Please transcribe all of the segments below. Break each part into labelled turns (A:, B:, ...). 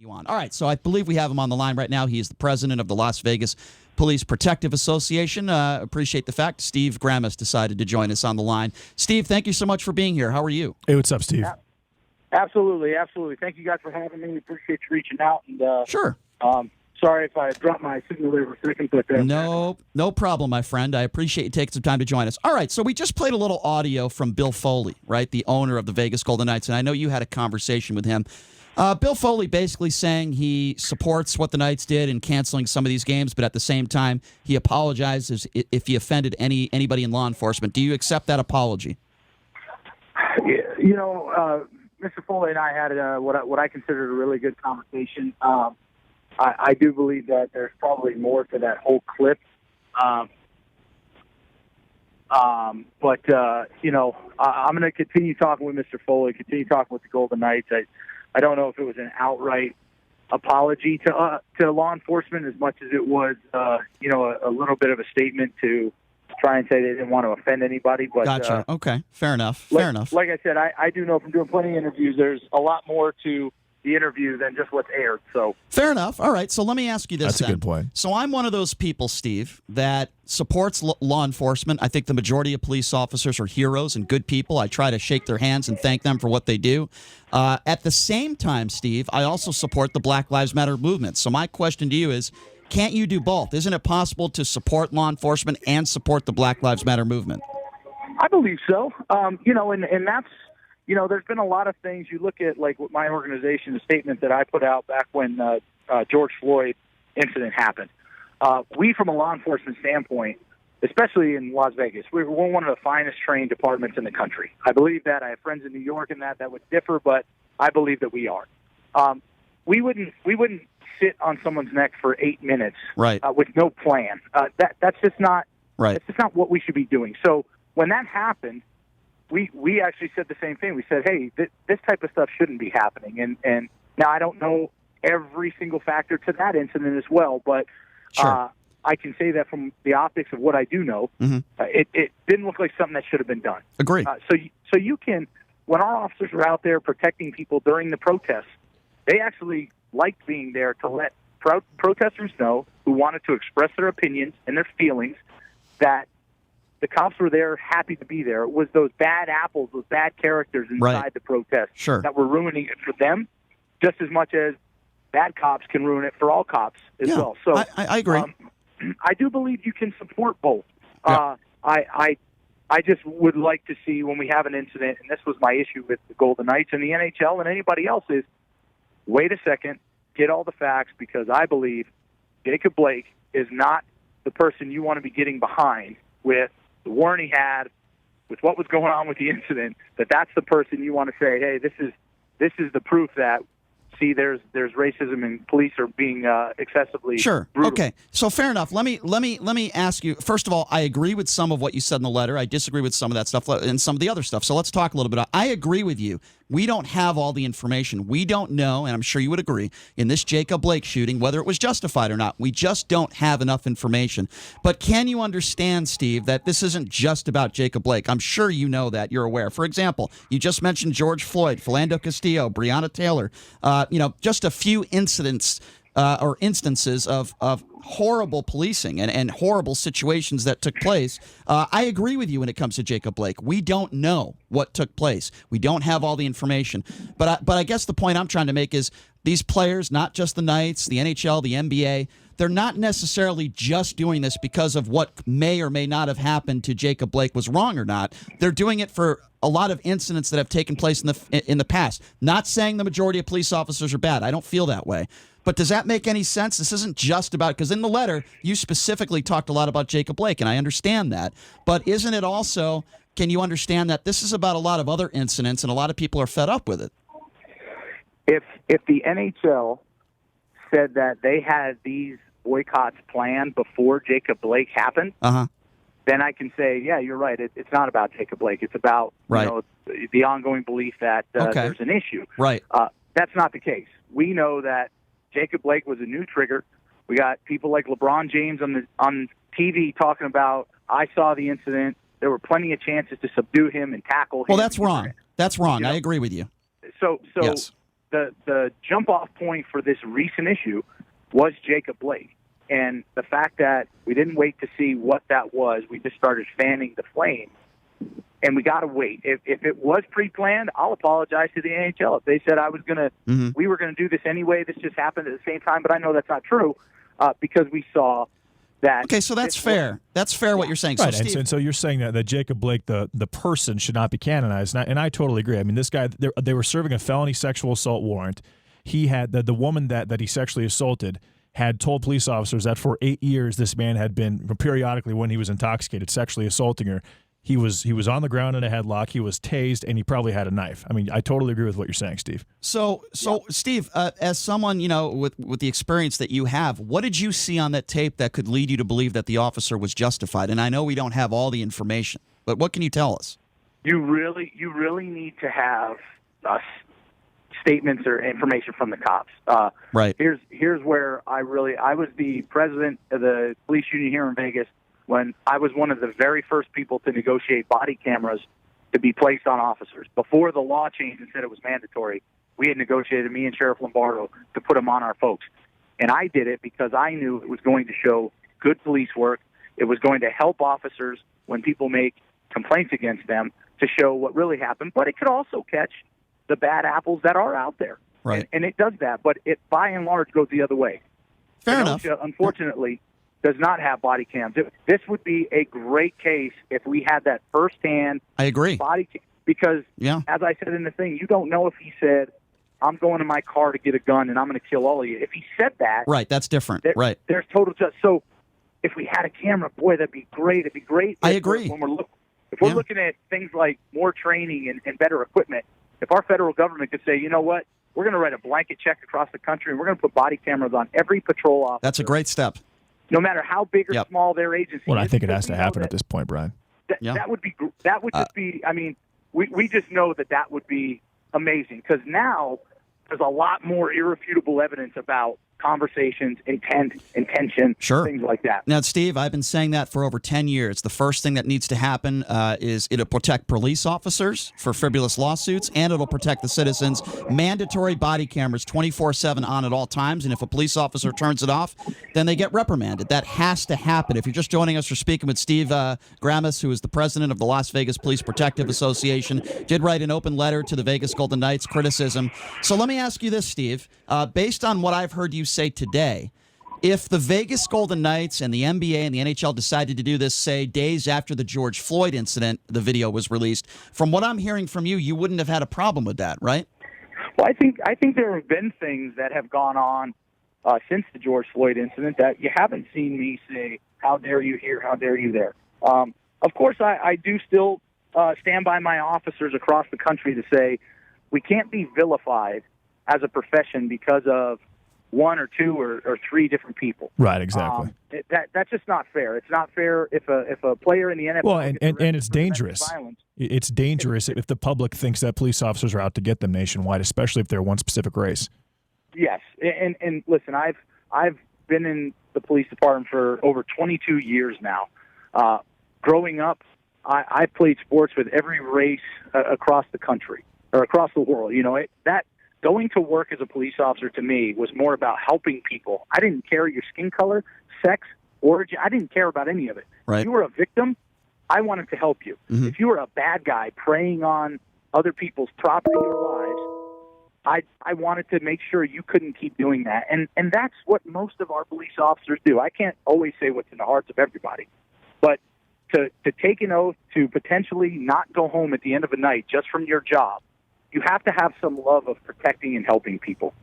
A: You on. All right, so I believe we have him on the line right now. He is the president of the Las Vegas Police Protective Association. Appreciate the fact Steve Graham has decided to join us on the line. Steve, thank you so much for being here. How are you?
B: Hey, what's up, Steve?
C: Absolutely. Thank you guys for having me. Appreciate you reaching out. And
A: Sure.
C: sorry if I dropped my signal there for a second, but
A: No problem, my friend. I appreciate you taking some time to join us. All right, so we just played a little audio from Bill Foley, right, the owner of the Vegas Golden Knights, and I know you had a conversation with him. Bill Foley basically saying he supports what the Knights did in canceling some of these games, but at the same time, he apologizes if he offended anybody in law enforcement. Do you accept that apology?
C: You know, Mr. Foley and I had what I considered a really good conversation. I do believe that there's probably more to that whole clip. But you know, I'm going to continue talking with Mr. Foley, continue talking with the Golden Knights. I don't know if it was an outright apology to law enforcement as much as it was, you know, a little bit of a statement to try and say they didn't want to offend anybody. But
A: gotcha. Okay, fair enough.
C: Like I said, I do know from doing plenty of interviews, there's a lot more to the interview than just what's aired. So
A: fair enough. All right. So let me ask you this.
B: That's a good point.
A: So I'm one of those people, Steve, that supports law enforcement. I think the majority of police officers are heroes and good people. I try to shake their hands and thank them for what they do. At the same time, Steve, I also support the Black Lives Matter movement. So my question to you is, can't you do both? Isn't it possible to support law enforcement and support the Black Lives Matter movement?
C: I believe so. You know, and that's, you know, there's been a lot of things. You look at, like, with my organization, the statement that I put out back when George Floyd incident happened. We, from a law enforcement standpoint, especially in Las Vegas, we're one of the finest trained departments in the country. I believe that. I have friends in New York and that would differ, but I believe that we are. We wouldn't sit on someone's neck for 8 minutes,
A: right,
C: with no plan. That's just not
A: right.
C: That's just not what we should be doing. So when that happened, we actually said the same thing. We said, hey, this type of stuff shouldn't be happening. And now I don't know every single factor to that incident as well, but
A: sure.
C: I can say that from the optics of what I do know, it didn't look like something that should have been done.
A: Agree.
C: So you can, when our officers are out there protecting people during the protests, they actually liked being there to let protesters know who wanted to express their opinions and their feelings that the cops were there, happy to be there. It was those bad apples, those bad characters inside the protest that were ruining it for them, just as much as bad cops can ruin it for all cops as well. So
A: I agree.
C: I do believe you can support both.
A: Yeah.
C: I just would like to see, when we have an incident, and this was my issue with the Golden Knights and the NHL and anybody else, is wait a second, get all the facts, because I believe Jacob Blake is not the person you want to be getting behind with the warrant he had, with what was going on with the incident, that's the person you want to say, hey, this is the proof that, see, there's racism and police are being excessively brutal.
A: Okay, so fair enough. Let me ask you. First of all, I agree with some of what you said in the letter. I disagree with some of that stuff and some of the other stuff. So let's talk a little bit. I agree with you. We don't have all the information. We don't know, and I'm sure you would agree, in this Jacob Blake shooting, whether it was justified or not. We just don't have enough information. But can you understand, Steve, that this isn't just about Jacob Blake? I'm sure you know that. You're aware. For example, you just mentioned George Floyd, Philando Castillo, Breonna Taylor. Just a few incidents or instances of horrible policing and horrible situations that took place. I agree with you when it comes to Jacob Blake. We don't know what took place. We don't have all the information. But I guess the point I'm trying to make is these players, not just the Knights, the NHL, the NBA, they're not necessarily just doing this because of what may or may not have happened to Jacob Blake was wrong or not. They're doing it for a lot of incidents that have taken place in the past. Not saying the majority of police officers are bad. I don't feel that way. But does that make any sense? This isn't just about, because in the letter, you specifically talked a lot about Jacob Blake, and I understand that. But isn't it also, can you understand that this is about a lot of other incidents and a lot of people are fed up with it?
C: If the NHL said that they had these boycotts planned before Jacob Blake happened, then I can say, yeah, you're right. It's not about Jacob Blake. It's about the ongoing belief that there's an issue.
A: Right.
C: That's not the case. We know that Jacob Blake was a new trigger. We got people like LeBron James on TV talking about, I saw the incident. There were plenty of chances to subdue him and tackle him.
A: Well, that's wrong. That's wrong. I agree with you.
C: So
A: yes.
C: the jump-off point for this recent issue was Jacob Blake. And the fact that we didn't wait to see what that was, we just started fanning the flame. And we got to wait. If it was pre-planned, I'll apologize to the NHL. If they said we were going to do this anyway, this just happened at the same time, but I know that's not true because we saw that.
A: Okay, so that's fair. That's fair what you're saying.
B: Right,
A: so, Steve,
B: and so you're saying that Jacob Blake, the person, should not be canonized, and I totally agree. I mean, this guy, they were serving a felony sexual assault warrant. He had the woman that he sexually assaulted had told police officers that for 8 years this man had been periodically, when he was intoxicated, sexually assaulting her. He was on the ground in a headlock. He was tased, and he probably had a knife. I mean, I totally agree with what you're saying, Steve.
A: So Steve, as someone with the experience that you have, what did you see on that tape that could lead you to believe that the officer was justified? And I know we don't have all the information, but what can you tell us?
C: You really need to have statements or information from the cops.
A: Right.
C: Here's where I was the president of the police union here in Vegas when I was one of the very first people to negotiate body cameras to be placed on officers. Before the law changed and said it was mandatory, we had negotiated, me and Sheriff Lombardo, to put them on our folks. And I did it because I knew it was going to show good police work. It was going to help officers when people make complaints against them to show what really happened. But it could also catch the bad apples that are out there.
A: Right.
C: And it does that, but it by and large goes the other way.
A: Fair enough.
C: Unfortunately, does not have body cams. This would be a great case if we had that firsthand.
A: I agree.
C: Body cam, because, as I said in the thing, you don't know if he said, I'm going to my car to get a gun and I'm going to kill all of you. If he said that,
A: right, that's different. Right,
C: there's total justice. So if we had a camera, boy, that'd be great. It'd be great.
A: I agree.
C: When we're looking at things like more training and better equipment, if our federal government could say, you know what, we're going to write a blanket check across the country and we're going to put body cameras on every patrol officer.
A: That's a great step.
C: No matter how big or small their agency
B: Well,
C: is.
B: I think it has to happen at this point, Brian.
C: That would just be, I mean, we just know that would be amazing because now there's a lot more irrefutable evidence about conversations, intent, intention, things like that.
A: Now, Steve, I've been saying that for over 10 years. The first thing that needs to happen is it'll protect police officers for frivolous lawsuits, and it'll protect the citizens. Mandatory body cameras 24/7 on at all times, and if a police officer turns it off, then they get reprimanded. That has to happen. If you're just joining us, we're speaking with Steve Gramis, who is the president of the Las Vegas Police Protective Association, did write an open letter to the Vegas Golden Knights, criticism. So let me ask you this, Steve. Based on what I've heard you say today, if the Vegas Golden Knights and the NBA and the NHL decided to do this, say, days after the George Floyd incident, the video was released, from what I'm hearing from you, you wouldn't have had a problem with that, right?
C: Well, I think there have been things that have gone on since the George Floyd incident that you haven't seen me say, how dare you here, how dare you there. Of course, I do still stand by my officers across the country to say we can't be vilified as a profession because of one or two or three different people.
B: Right, exactly.
C: That's just not fair. It's not fair if a player in the NFL.
B: Well, and it's dangerous. It's dangerous if the public thinks that police officers are out to get them nationwide, especially if they're one specific race.
C: Yes, and listen, I've been in the police department for over 22 years now. Growing up, I played sports with every race across the country or across the world. You know, going to work as a police officer to me was more about helping people. I didn't care your skin color, sex, origin. I didn't care about any of it.
A: Right.
C: If you were a victim, I wanted to help you.
A: Mm-hmm.
C: If you were a bad guy preying on other people's property or lives, I wanted to make sure you couldn't keep doing that. And that's what most of our police officers do. I can't always say what's in the hearts of everybody. But to take an oath to potentially not go home at the end of a night just from your job, you have to have some love of protecting and helping people.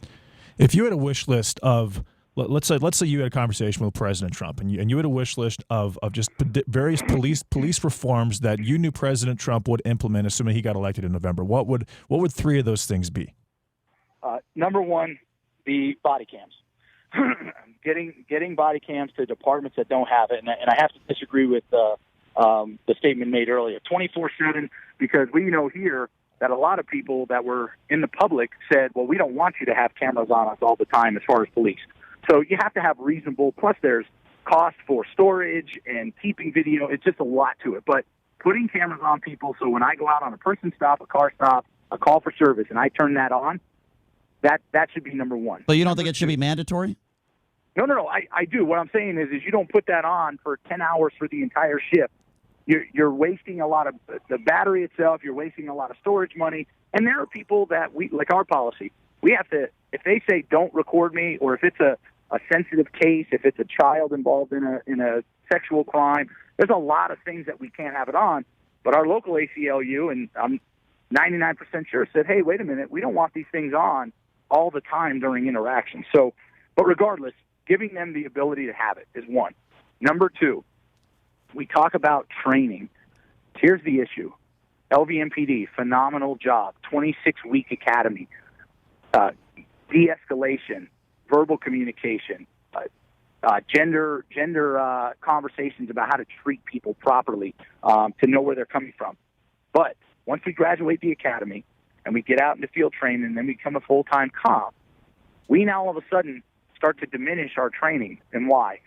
B: If you had a wish list of, let's say you had a conversation with President Trump, and you had a wish list of just various police reforms that you knew President Trump would implement, assuming he got elected in November, what would three of those things be?
C: Number one, the body cams. getting body cams to departments that don't have it, and I have to disagree with the statement made earlier. 24/7, because we know here that a lot of people that were in the public said, well, we don't want you to have cameras on us all the time as far as police. So you have to have reasonable, plus there's cost for storage and keeping video. It's just a lot to it. But putting cameras on people so when I go out on a person stop, a car stop, a call for service, and I turn that on, That should be number one.
A: But you don't think it should be mandatory?
C: No. I do. What I'm saying is you don't put that on for 10 hours for the entire shift. You're wasting a lot of the battery itself. You're wasting a lot of storage money. And there are people that like our policy, we have to, if they say don't record me, or if it's a sensitive case, if it's a child involved in a sexual crime, there's a lot of things that we can't have it on. But our local ACLU, and I'm 99% sure, said, hey, wait a minute, we don't want these things on all the time during interactions. So, but regardless, giving them the ability to have it is one. Number two, we talk about training. Here's the issue. LVMPD, phenomenal job, 26-week academy, de-escalation, verbal communication, gender conversations about how to treat people properly, to know where they're coming from. But once we graduate the academy and we get out into field training and then we become a full-time cop, we now all of a sudden start to diminish our training. And why?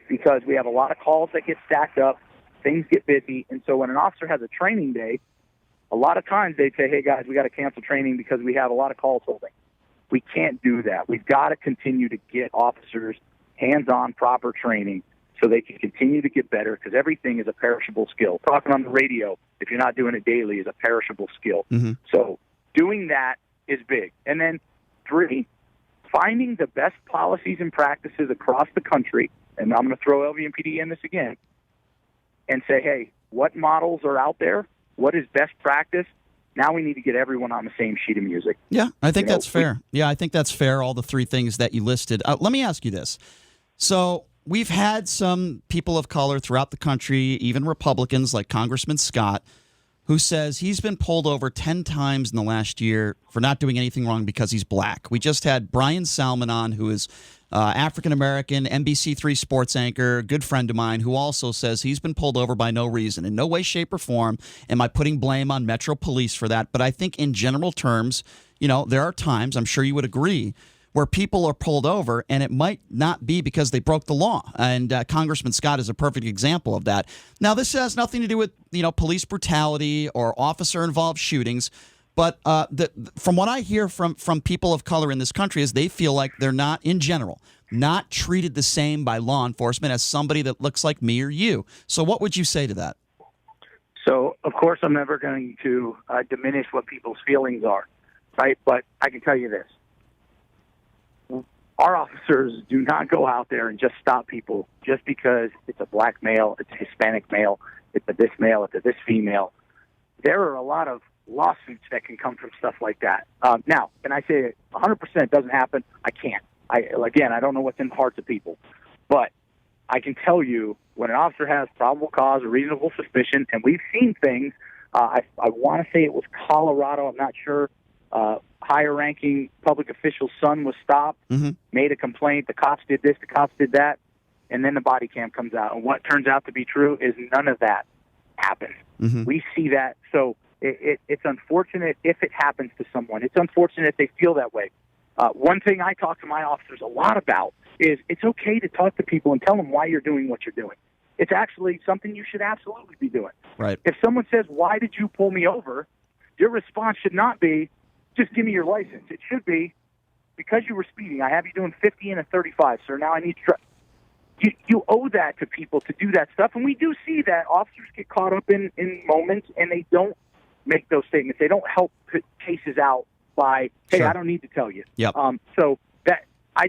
C: Because we have a lot of calls that get stacked up, things get busy, and so when an officer has a training day, a lot of times they say, hey, guys, we got to cancel training because we have a lot of calls holding. We can't do that. We've got to continue to get officers hands-on proper training so they can continue to get better, because everything is a perishable skill. Talking on the radio, if you're not doing it daily, is a perishable skill.
A: Mm-hmm.
C: So doing that is big. And then 3, finding the best policies and practices across the country, and I'm going to throw LVMPD in this again, and say, hey, what models are out there? What is best practice? Now we need to get everyone on the same sheet of music.
A: Yeah, I think that's fair. I think that's fair, all the 3 things that you listed. Let me ask you this. So we've had some people of color throughout the country, even Republicans like Congressman Scott, who says he's been pulled over 10 times in the last year for not doing anything wrong because he's black. We just had Brian Salmon on, who is African-American, NBC3 sports anchor, good friend of mine, who also says he's been pulled over by no reason. In no way, shape, or form am I putting blame on Metro Police for that. But I think in general terms, there are times, I'm sure you would agree, where people are pulled over and it might not be because they broke the law. And Congressman Scott is a perfect example of that. Now, this has nothing to do with, police brutality or officer-involved shootings. But from what I hear from people of color in this country is they feel like they're not, in general, not treated the same by law enforcement as somebody that looks like me or you. So what would you say to that?
C: So, of course, I'm never going to diminish what people's feelings are, right? But I can tell you this. Our officers do not go out there and just stop people just because it's a black male, it's a Hispanic male, it's a this male, it's a this female. There are a lot of lawsuits that can come from stuff like that. Now, can I say 100% doesn't happen? I can't. I don't know what's in the hearts of people. But I can tell you when an officer has probable cause or reasonable suspicion, and we've seen things, I want to say it was Colorado, I'm not sure, higher-ranking public official's son was stopped, made a complaint, the cops did this, the cops did that, and then the body cam comes out. And what turns out to be true is none of that happened.
A: Mm-hmm.
C: We see that. So it's unfortunate if it happens to someone. It's unfortunate if they feel that way. One thing I talk to my officers a lot about is it's okay to talk to people and tell them why you're doing what you're doing. It's actually something you should absolutely be doing.
A: Right.
C: If someone says, why did you pull me over? Your response should not be, just give me your license. It should be, because you were speeding, I have you doing 50 and a 35, sir. Now I need to you owe that to people to do that stuff. And we do see that officers get caught up in moments and they don't make those statements. They don't help put cases out by, hey,
A: Sure.
C: I don't need to tell you.
A: Yep.
C: So that I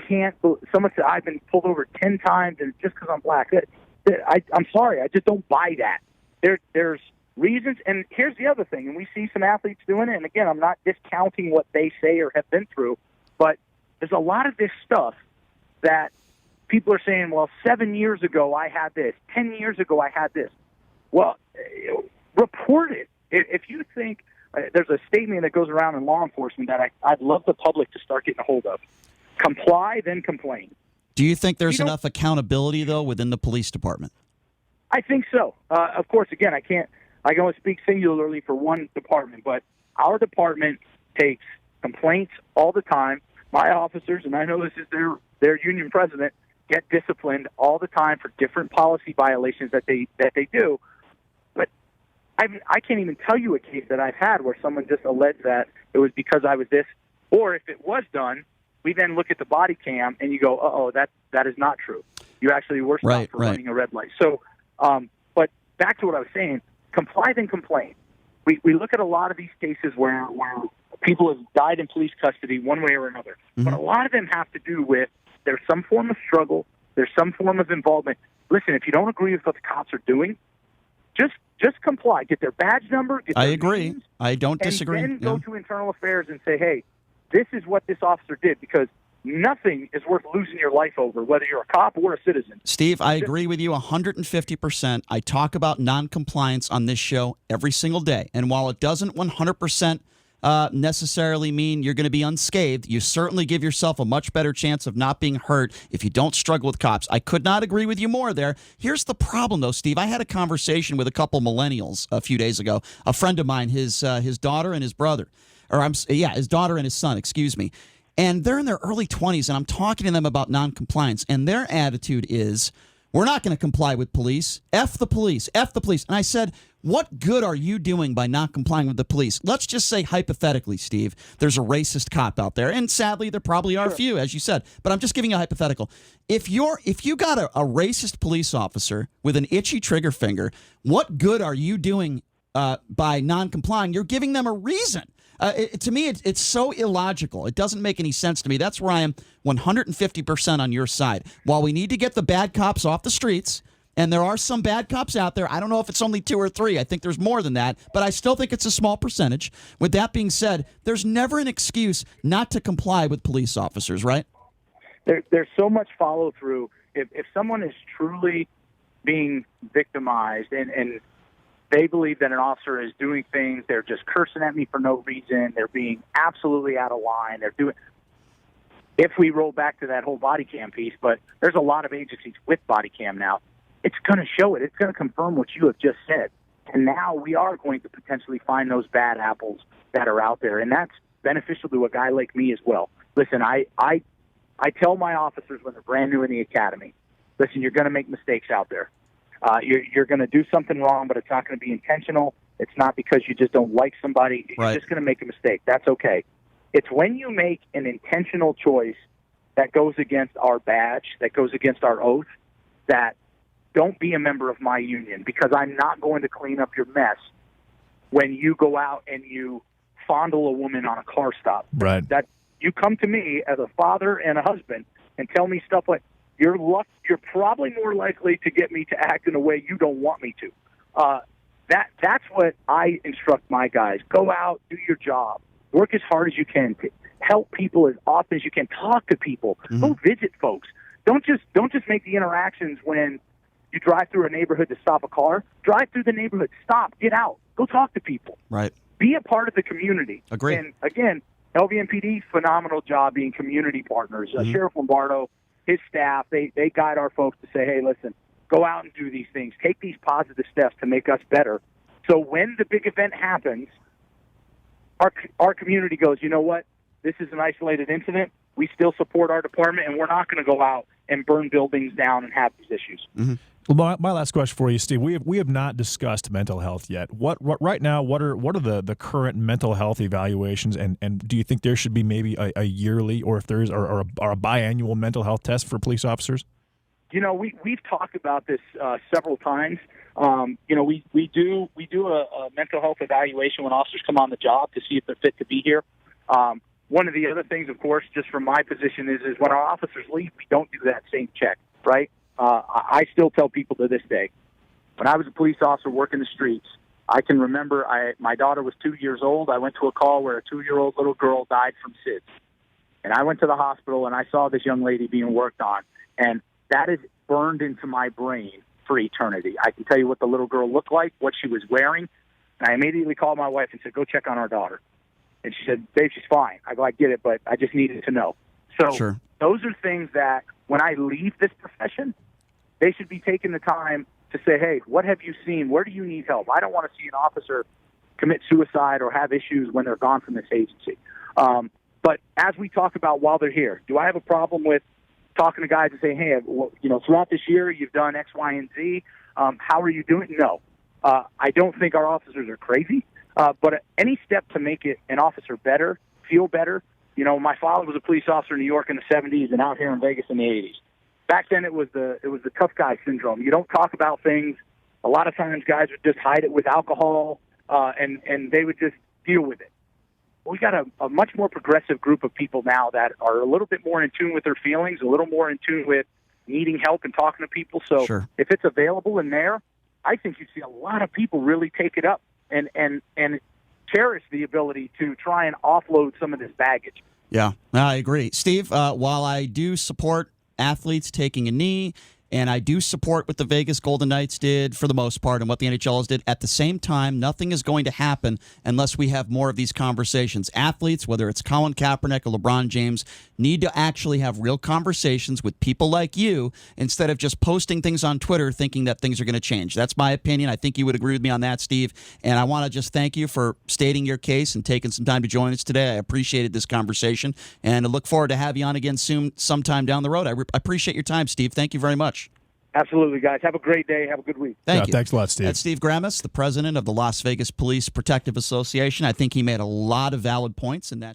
C: can't. Someone said I've been pulled over 10 times and just because I'm black. I'm sorry. I just don't buy that. There's reasons. And here's the other thing. And we see some athletes doing it. And again, I'm not discounting what they say or have been through, but there's a lot of this stuff that people are saying, well, 7 years ago I had this. 10 years ago I had this. Well, report it. If you think there's a statement that goes around in law enforcement that I'd love the public to start getting a hold of. Comply, then complain.
A: Do you think there's enough accountability, though, within the police department?
C: I think so. Of course, again, I can only speak singularly for one department, but our department takes complaints all the time. My officers, and I know this is their union president, get disciplined all the time for different policy violations that they do. But I can't even tell you a case that I've had where someone just alleged that it was because I was this Or if it was done, we then look at the body cam and you go, uh-oh, that is not true. You actually were stopped for running a red light. So, but back to what I was saying, comply then complain. We look at a lot of these cases where people have died in police custody one way or another.
A: Mm-hmm.
C: But a lot of them have to do with there's some form of struggle, there's some form of involvement. Listen, if you don't agree with what the cops are doing, just comply. Get their badge number. Get their
A: I agree.
C: names,
A: I don't disagree.
C: And then go to internal affairs and say, hey, this is what this officer did, because nothing is worth losing your life over, whether you're a cop or a citizen.
A: Steve, I agree with you 150%. I talk about noncompliance on this show every single day. And while it doesn't 100% necessarily mean you're going to be unscathed, you certainly give yourself a much better chance of not being hurt if you don't struggle with cops. I could not agree with you more there. Here's the problem, though, Steve. I had a conversation with a couple millennials a few days ago. A friend of mine, his daughter and his brother. His daughter and his son, excuse me. And they're in their early 20s, and I'm talking to them about noncompliance, and their attitude is, we're not going to comply with police. F the police. F the police. And I said, what good are you doing by not complying with the police? Let's just say hypothetically, Steve, there's a racist cop out there, and sadly there probably are a few, as you said, but I'm just giving you a hypothetical. If you got a racist police officer with an itchy trigger finger, what good are you doing by non-complying? You're giving them a reason. To me, it's so illogical. It doesn't make any sense to me. That's where I am 150% on your side. While we need to get the bad cops off the streets, and there are some bad cops out there, I don't know if it's only 2 or 3. I think there's more than that, but I still think it's a small percentage. With that being said, there's never an excuse not to comply with police officers, right?
C: There's so much follow-through. If someone is truly being victimized and they believe that an officer is doing things, they're just cursing at me for no reason, they're being absolutely out of line, if we roll back to that whole body cam piece, but there's a lot of agencies with body cam now, it's going to show it. It's going to confirm what you have just said. And now we are going to potentially find those bad apples that are out there, and that's beneficial to a guy like me as well. Listen, I tell my officers when they're brand new in the academy, listen, you're going to make mistakes out there. You're going to do something wrong, but it's not going to be intentional. It's not because you just don't like somebody. You're just going to make a mistake. That's okay. It's when you make an intentional choice that goes against our badge, that goes against our oath, that don't be a member of my union, because I'm not going to clean up your mess when you go out and you fondle a woman on a car stop.
B: Right.
C: That you come to me as a father and a husband and tell me stuff like, you're probably more likely to get me to act in a way you don't want me to. That's what I instruct my guys. Go out, do your job, work as hard as you can, help people as often as you can, talk to people, go visit folks. Don't just make the interactions when you drive through a neighborhood to stop a car. Drive through the neighborhood, stop, get out, go talk to people.
A: Right.
C: Be a part of the community.
A: Agree.
C: And again, LVMPD, phenomenal job being community partners. Sheriff Lombardo, his staff, they guide our folks to say, hey, listen, go out and do these things. Take these positive steps to make us better. So when the big event happens, our community goes, you know what? This is an isolated incident. We still support our department, and we're not going to go out and burn buildings down and have these issues.
A: Mm-hmm.
B: Well, my last question for you, Steve. We have not discussed mental health yet. What right now? What are the current mental health evaluations? And do you think there should be maybe a yearly, or if there is, or a biannual mental health test for police officers?
C: You know, we've talked about this several times. We do a mental health evaluation when officers come on the job to see if they're fit to be here. One of the other things, of course, just from my position is when our officers leave, we don't do that same check, right? I still tell people to this day, when I was a police officer working the streets, I can remember my daughter was 2 years old. I went to a call where a 2-year-old little girl died from SIDS. And I went to the hospital, and I saw this young lady being worked on. And that is burned into my brain for eternity. I can tell you what the little girl looked like, what she was wearing. And I immediately called my wife and said, go check on our daughter. And she said, Dave, she's fine. I go, I get it, but I just needed to know. So Those are things that when I leave this profession, they should be taking the time to say, hey, what have you seen? Where do you need help? I don't want to see an officer commit suicide or have issues when they're gone from this agency. But as we talk about while they're here, do I have a problem with talking to guys and saying, hey, throughout this year, you've done X, Y, and Z. How are you doing? No. I don't think our officers are crazy. But any step to make it an officer better, feel better, My father was a police officer in New York in the 70s and out here in Vegas in the 80s. Back then, it was the tough guy syndrome. You don't talk about things. A lot of times, guys would just hide it with alcohol, and they would just deal with it. We got a much more progressive group of people now that are a little bit more in tune with their feelings, a little more in tune with needing help and talking to people. So
A: Sure.
C: if it's available in there, I think you see a lot of people really take it up and cherish the ability to try and offload some of this baggage.
A: Yeah, I agree. Steve, while I do support athletes taking a knee, and I do support what the Vegas Golden Knights did for the most part and what the NHLers did, at the same time, nothing is going to happen unless we have more of these conversations. Athletes, whether it's Colin Kaepernick or LeBron James, need to actually have real conversations with people like you instead of just posting things on Twitter thinking that things are going to change. That's my opinion. I think you would agree with me on that, Steve. And I want to just thank you for stating your case and taking some time to join us today. I appreciated this conversation, and I look forward to having you on again soon, sometime down the road. I appreciate your time, Steve. Thank you very much.
C: Absolutely, guys. Have a great day. Have a good week.
A: Thank you.
B: Thanks a lot, Steve.
A: That's Steve Grammis, the president of the Las Vegas Police Protective Association. I think he made a lot of valid points in that.